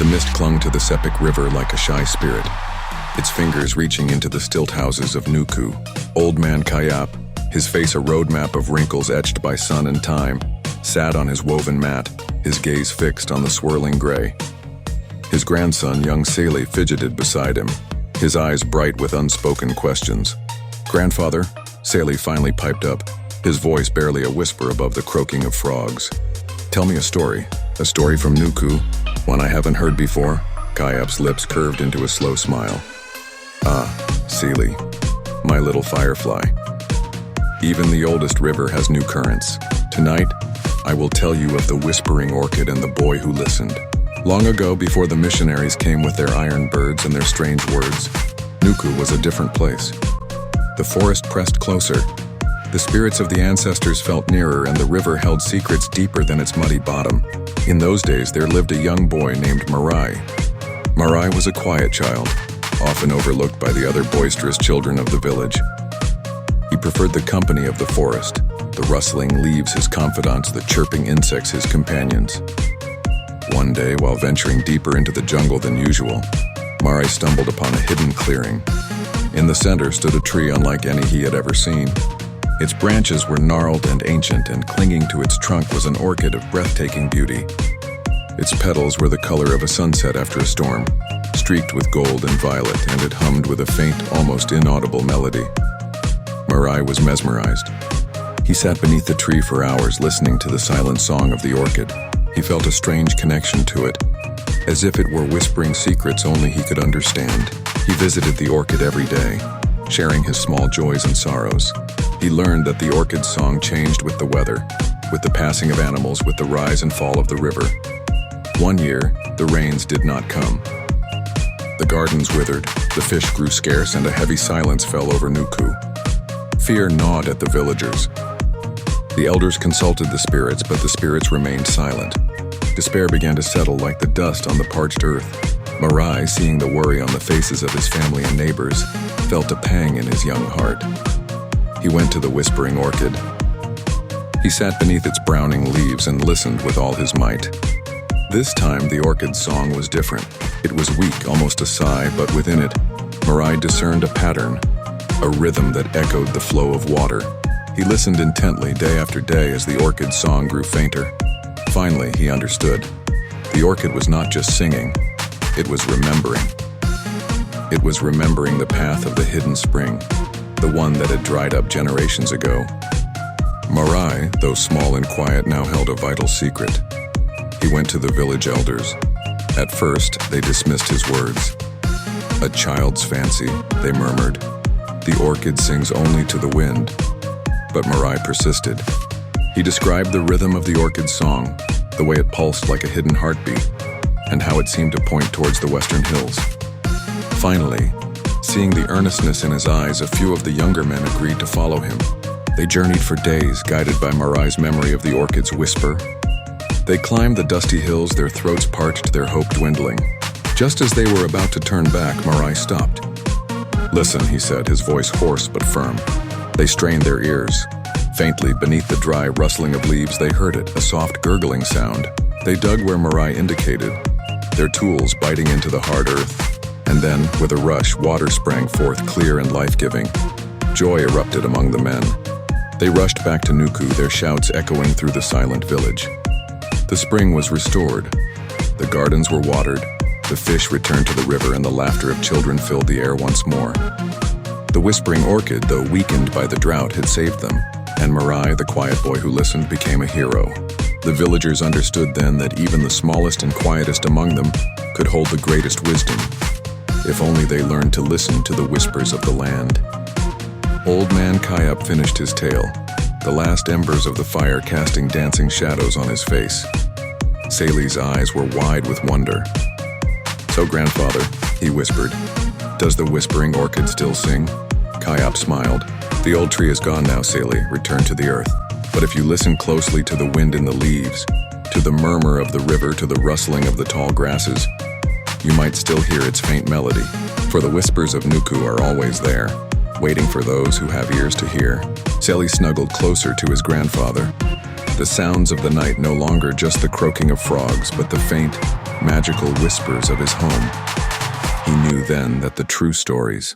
The mist clung to the Sepik River like a shy spirit, its fingers reaching into the stilt houses of Nuku. Old man Kayap, his face a roadmap of wrinkles etched by sun and time, sat on his woven mat, his gaze fixed on the swirling gray. His grandson, young Sali, fidgeted beside him, his eyes bright with unspoken questions. "Grandfather," Sali finally piped up, his voice barely a whisper above the croaking of frogs. "Tell me a story from Nuku, one I haven't heard before." Kayap's lips curved into a slow smile. "Ah, Sali, my little firefly. Even the oldest river has new currents. Tonight, I will tell you of the whispering orchid and the boy who listened. Long ago, before the missionaries came with their iron birds and their strange words, Nuku was a different place. The forest pressed closer. The spirits of the ancestors felt nearer, and the river held secrets deeper than its muddy bottom. In those days, there lived a young boy named Marai. Marai was a quiet child, often overlooked by the other boisterous children of the village. He preferred the company of the forest, the rustling leaves his confidants, the chirping insects his companions. One day, while venturing deeper into the jungle than usual, Marai stumbled upon a hidden clearing. In the center stood a tree unlike any he had ever seen. Its branches were gnarled and ancient, and clinging to its trunk was an orchid of breathtaking beauty. Its petals were the color of a sunset after a storm, streaked with gold and violet, and it hummed with a faint, almost inaudible melody. Marai was mesmerized. He sat beneath the tree for hours, listening to the silent song of the orchid. He felt a strange connection to it, as if it were whispering secrets only he could understand. He visited the orchid every day, sharing his small joys and sorrows. He learned that the orchid's song changed with the weather, with the passing of animals, with the rise and fall of the river. One year, the rains did not come. The gardens withered, the fish grew scarce, and a heavy silence fell over Nuku. Fear gnawed at the villagers. The elders consulted the spirits, but the spirits remained silent. Despair began to settle like the dust on the parched earth. Marai, seeing the worry on the faces of his family and neighbors, felt a pang in his young heart. He went to the whispering orchid. He sat beneath its browning leaves and listened with all his might. This time, the orchid's song was different. It was weak, almost a sigh, but within it, Marai discerned a pattern, a rhythm that echoed the flow of water. He listened intently day after day as the orchid's song grew fainter. Finally, he understood. The orchid was not just singing, it was remembering. It was remembering the path of the hidden spring, the one that had dried up generations ago. Marai, though small and quiet, now held a vital secret. He went to the village elders. At first, they dismissed his words. "A child's fancy," they murmured. "The orchid sings only to the wind." But Marai persisted. He described the rhythm of the orchid's song, the way it pulsed like a hidden heartbeat, and how it seemed to point towards the western hills. Finally, seeing the earnestness in his eyes, a few of the younger men agreed to follow him. They journeyed for days, guided by Marai's memory of the orchid's whisper. They climbed the dusty hills, their throats parched, their hope dwindling. Just as they were about to turn back, Marai stopped. "Listen," he said, his voice hoarse but firm. They strained their ears. Faintly, beneath the dry rustling of leaves, they heard it, a soft gurgling sound. They dug where Marai indicated, their tools biting into the hard earth. And then, with a rush, water sprang forth, clear and life-giving. Joy erupted among the men. They rushed back to Nuku, their shouts echoing through the silent village. The spring was restored. The gardens were watered. The fish returned to the river, and the laughter of children filled the air once more. The whispering orchid, though weakened by the drought, had saved them, and Marai, the quiet boy who listened, became a hero. The villagers understood then that even the smallest and quietest among them could hold the greatest wisdom, if only they learned to listen to the whispers of the land. Old man Kayap finished his tale, the last embers of the fire casting dancing shadows on his face. Sali's eyes were wide with wonder. "So, grandfather," he whispered, "does the whispering orchid still sing?" Kayap smiled. "The old tree is gone now, Sali, returned to the earth. But if you listen closely to the wind in the leaves, to the murmur of the river, to the rustling of the tall grasses, you might still hear its faint melody. For the whispers of Nuku are always there, waiting for those who have ears to hear." Sali snuggled closer to his grandfather. The sounds of the night no longer just the croaking of frogs, but the faint, magical whispers of his home. He knew then that the true stories